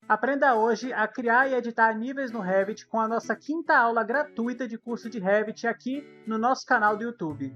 Aprenda hoje a criar e editar níveis no Revit com a nossa 5ª aula gratuita de curso de Revit aqui no nosso canal do YouTube.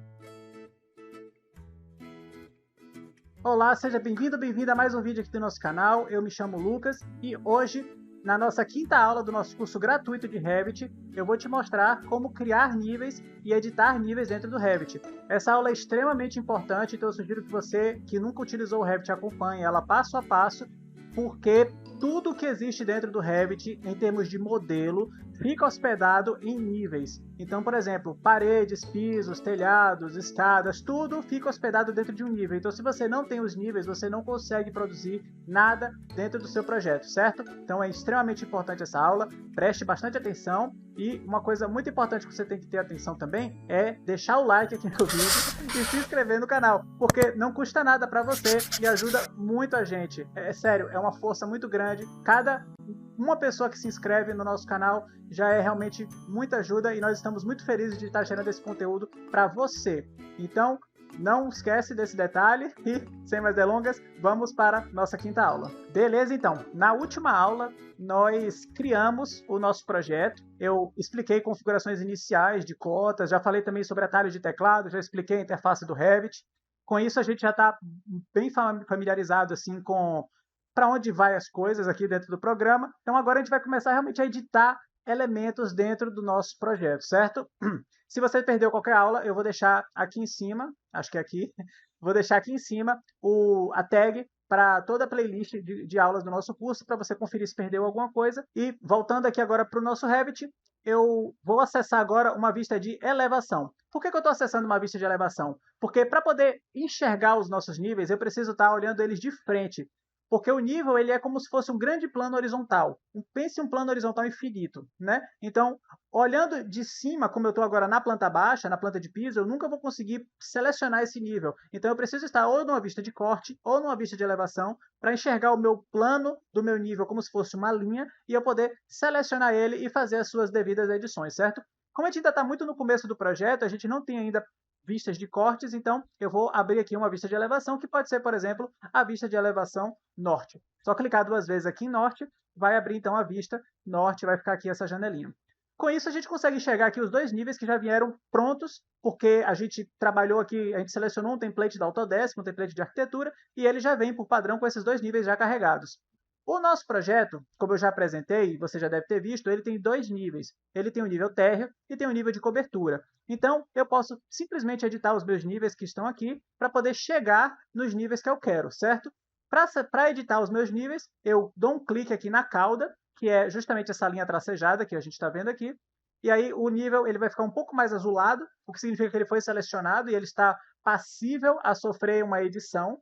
Olá, seja bem-vindo, bem-vinda a mais um vídeo aqui do nosso canal. Eu me chamo Lucas e hoje, na nossa 5ª aula do nosso curso gratuito de Revit, eu vou te mostrar como criar níveis e editar níveis dentro do Revit. Essa aula é extremamente importante, então eu sugiro que você que nunca utilizou o Revit acompanhe ela passo a passo, porque tudo que existe dentro do Revit, em termos de modelo, fica hospedado em níveis. Então, por exemplo, paredes, pisos, telhados, escadas, tudo fica hospedado dentro de um nível. Então, se você não tem os níveis, você não consegue produzir nada dentro do seu projeto, certo? Então, é extremamente importante essa aula, preste bastante atenção. E uma coisa muito importante que você tem que ter atenção também é deixar o like aqui no vídeo e se inscrever no canal, porque não custa nada para você e ajuda muito a gente. É sério, é uma força muito grande. Cada uma pessoa que se inscreve no nosso canal já é realmente muita ajuda e nós estamos muito felizes de estar gerando esse conteúdo para você. Então, não esquece desse detalhe e, sem mais delongas, vamos para nossa 5ª aula. Beleza, então. Na última aula, nós criamos o nosso projeto. Eu expliquei configurações iniciais de cotas, já falei também sobre atalhos de teclado, já expliquei a interface do Revit. Com isso, a gente já está bem familiarizado assim, com para onde vai as coisas aqui dentro do programa. Então, agora a gente vai começar realmente a editar elementos dentro do nosso projeto, certo? Se você perdeu qualquer aula, eu vou deixar aqui em cima, acho que é aqui, vou deixar aqui em cima a tag para toda a playlist de aulas do nosso curso, para você conferir se perdeu alguma coisa. E voltando aqui agora para o nosso Revit, eu vou acessar agora uma vista de elevação. Por que eu estou acessando uma vista de elevação? Porque para poder enxergar os nossos níveis, eu preciso estar olhando eles de frente. Porque o nível ele é como se fosse um grande plano horizontal. Pense um plano horizontal infinito, né? Então, olhando de cima, como eu estou agora na planta baixa, na planta de piso, eu nunca vou conseguir selecionar esse nível. Então, eu preciso estar ou numa vista de corte ou numa vista de elevação para enxergar o meu plano do meu nível como se fosse uma linha e eu poder selecionar ele e fazer as suas devidas edições, certo? Como a gente ainda está muito no começo do projeto, a gente não tem ainda vistas de cortes, então eu vou abrir aqui uma vista de elevação, que pode ser, por exemplo, a vista de elevação norte. Só clicar 2 vezes aqui em norte, vai abrir então a vista norte, vai ficar aqui essa janelinha. Com isso, a gente consegue enxergar aqui os 2 níveis que já vieram prontos, porque a gente trabalhou aqui, a gente selecionou um template da Autodesk, um template de arquitetura, e ele já vem por padrão com esses 2 níveis já carregados. O nosso projeto, como eu já apresentei, você já deve ter visto, ele tem 2 níveis. Ele tem o nível térreo e tem o nível de cobertura. Então, eu posso simplesmente editar os meus níveis que estão aqui para poder chegar nos níveis que eu quero, certo? Para editar os meus níveis, eu dou um clique aqui na cauda, que é justamente essa linha tracejada que a gente está vendo aqui. E aí o nível ele vai ficar um pouco mais azulado, o que significa que ele foi selecionado e ele está passível a sofrer uma edição.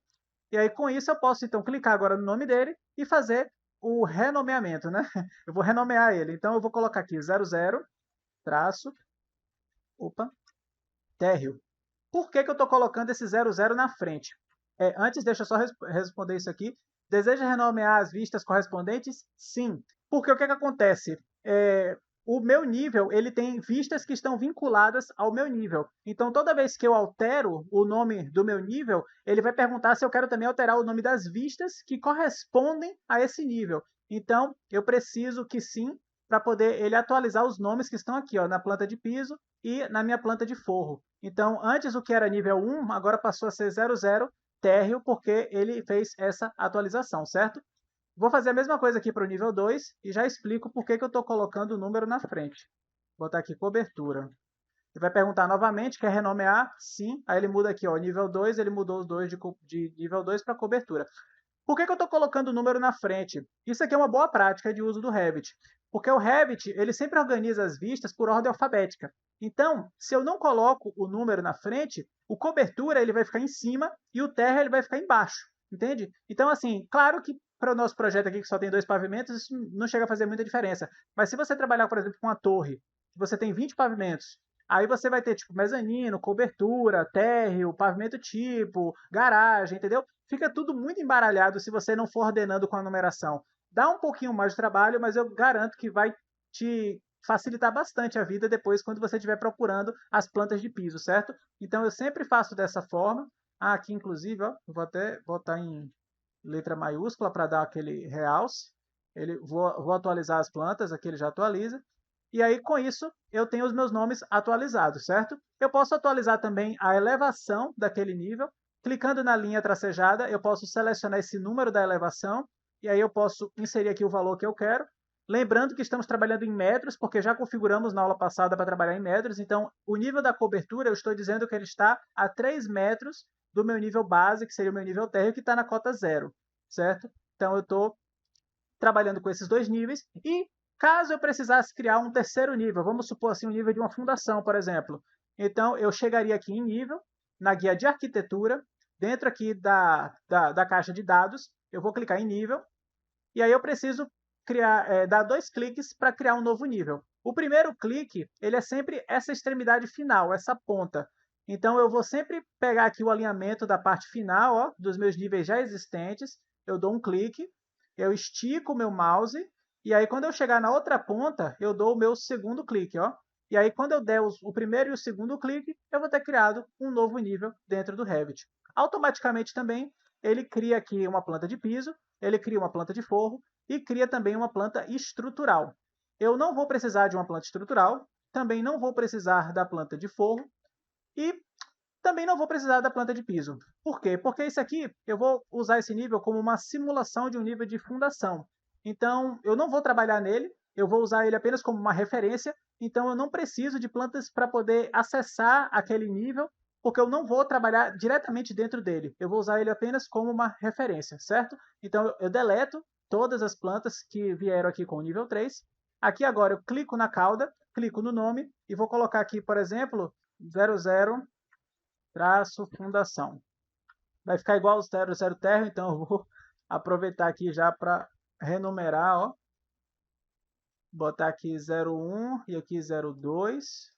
E aí, com isso, eu posso, então, clicar agora no nome dele e fazer o renomeamento, né? Eu vou renomear ele. Então, eu vou colocar aqui 00, traço, opa, térreo. Por que eu estou colocando esse 00 na frente? Antes, deixa eu só responder isso aqui. Deseja renomear as vistas correspondentes? Sim. Porque o que acontece? O meu nível ele tem vistas que estão vinculadas ao meu nível. Então, toda vez que eu altero o nome do meu nível, ele vai perguntar se eu quero também alterar o nome das vistas que correspondem a esse nível. Então, eu preciso que sim, para poder ele atualizar os nomes que estão aqui, ó, na planta de piso e na minha planta de forro. Então, antes o que era nível 1, agora passou a ser 00 térreo, porque ele fez essa atualização, certo? Vou fazer a mesma coisa aqui para o nível 2 e já explico por que eu estou colocando o número na frente. Vou botar aqui cobertura. Ele vai perguntar novamente, quer renomear? Sim. Aí ele muda aqui, ó, nível 2, ele mudou os dois de nível 2 para cobertura. Por que eu estou colocando o número na frente? Isso aqui é uma boa prática de uso do Revit. Porque o Revit, ele sempre organiza as vistas por ordem alfabética. Então, se eu não coloco o número na frente, o cobertura ele vai ficar em cima e o terra ele vai ficar embaixo. Entende? Então, assim, claro que para o nosso projeto aqui, que só tem 2 pavimentos, isso não chega a fazer muita diferença. Mas se você trabalhar, por exemplo, com uma torre, que você tem 20 pavimentos, aí você vai ter, tipo, mezanino, cobertura, térreo, pavimento tipo, garagem, entendeu? Fica tudo muito embaralhado se você não for ordenando com a numeração. Dá um pouquinho mais de trabalho, mas eu garanto que vai te facilitar bastante a vida depois quando você estiver procurando as plantas de piso, certo? Então eu sempre faço dessa forma. Aqui, inclusive, ó, vou até botar em letra maiúscula para dar aquele realce. Vou atualizar as plantas, aqui ele já atualiza. E aí, com isso, eu tenho os meus nomes atualizados, certo? Eu posso atualizar também a elevação daquele nível. Clicando na linha tracejada, eu posso selecionar esse número da elevação, e aí eu posso inserir aqui o valor que eu quero. Lembrando que estamos trabalhando em metros, porque já configuramos na aula passada para trabalhar em metros, então o nível da cobertura, eu estou dizendo que ele está a 3 metros do meu nível base, que seria o meu nível térreo, que está na cota 0, certo? Então eu estou trabalhando com esses dois níveis, e caso eu precisasse criar um terceiro nível, vamos supor assim, um nível de uma fundação, por exemplo, então eu chegaria aqui em nível, na guia de arquitetura, dentro aqui da caixa de dados, eu vou clicar em nível, e aí eu preciso dar 2 cliques para criar um novo nível. O primeiro clique, ele é sempre essa extremidade final, essa ponta. Então eu vou sempre pegar aqui o alinhamento da parte final, ó, dos meus níveis já existentes, eu dou um clique, eu estico o meu mouse, e aí quando eu chegar na outra ponta, eu dou o meu segundo clique, ó. E aí quando eu der o primeiro e o segundo clique, eu vou ter criado um novo nível dentro do Revit. Automaticamente também, ele cria aqui uma planta de piso, ele cria uma planta de forro e cria também uma planta estrutural. Eu não vou precisar de uma planta estrutural, também não vou precisar da planta de forro e também não vou precisar da planta de piso. Por quê? Porque isso aqui, eu vou usar esse nível como uma simulação de um nível de fundação. Então, eu não vou trabalhar nele, eu vou usar ele apenas como uma referência, então eu não preciso de plantas para poder acessar aquele nível, porque eu não vou trabalhar diretamente dentro dele. Eu vou usar ele apenas como uma referência, certo? Então, eu deleto todas as plantas que vieram aqui com o nível 3. Aqui agora eu clico na cauda, clico no nome e vou colocar aqui, por exemplo, 00 traço fundação. Vai ficar igual o 00 térreo, então eu vou aproveitar aqui já para renumerar, ó. Botar aqui 01 e aqui 02,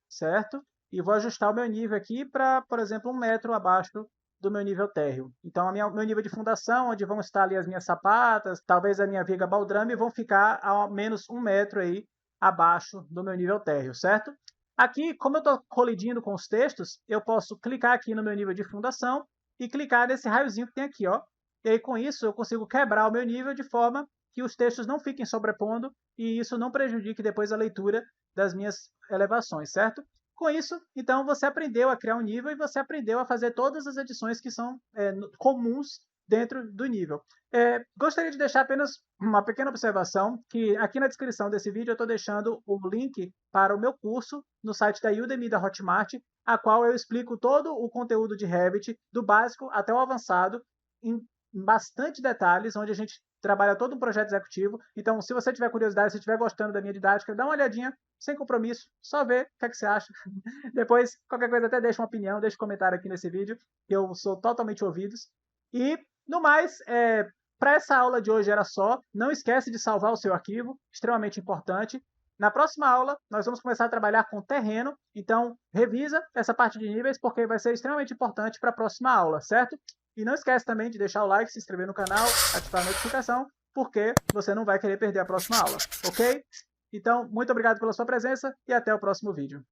certo? E vou ajustar o meu nível aqui para, por exemplo, 1 metro abaixo do meu nível térreo. Então, meu nível de fundação, onde vão estar ali as minhas sapatas, talvez a minha viga baldrame, vão ficar a menos 1 metro aí abaixo do meu nível térreo, certo? Aqui, como eu estou colidindo com os textos, eu posso clicar aqui no meu nível de fundação e clicar nesse raiozinho que tem aqui, ó. E aí, com isso, eu consigo quebrar o meu nível de forma que os textos não fiquem sobrepondo e isso não prejudique depois a leitura das minhas elevações, certo? Com isso, então, você aprendeu a criar um nível e você aprendeu a fazer todas as edições que são comuns dentro do nível. Gostaria de deixar apenas uma pequena observação, que aqui na descrição desse vídeo eu estou deixando o link para o meu curso no site da Udemy da Hotmart, a qual eu explico todo o conteúdo de Revit, do básico até o avançado, em bastante detalhes, onde a gente trabalha todo um projeto executivo. Então, se você tiver curiosidade, se estiver gostando da minha didática, dá uma olhadinha, sem compromisso, só ver o que é que você acha. Depois, qualquer coisa, até deixa uma opinião, deixa um comentário aqui nesse vídeo, que eu sou totalmente ouvidos. E, no mais, para essa aula de hoje era só. Não esquece de salvar o seu arquivo, extremamente importante. Na próxima aula, nós vamos começar a trabalhar com terreno, então revisa essa parte de níveis, porque vai ser extremamente importante para a próxima aula, certo? E não esquece também de deixar o like, se inscrever no canal, ativar a notificação, porque você não vai querer perder a próxima aula, ok? Então, muito obrigado pela sua presença e até o próximo vídeo.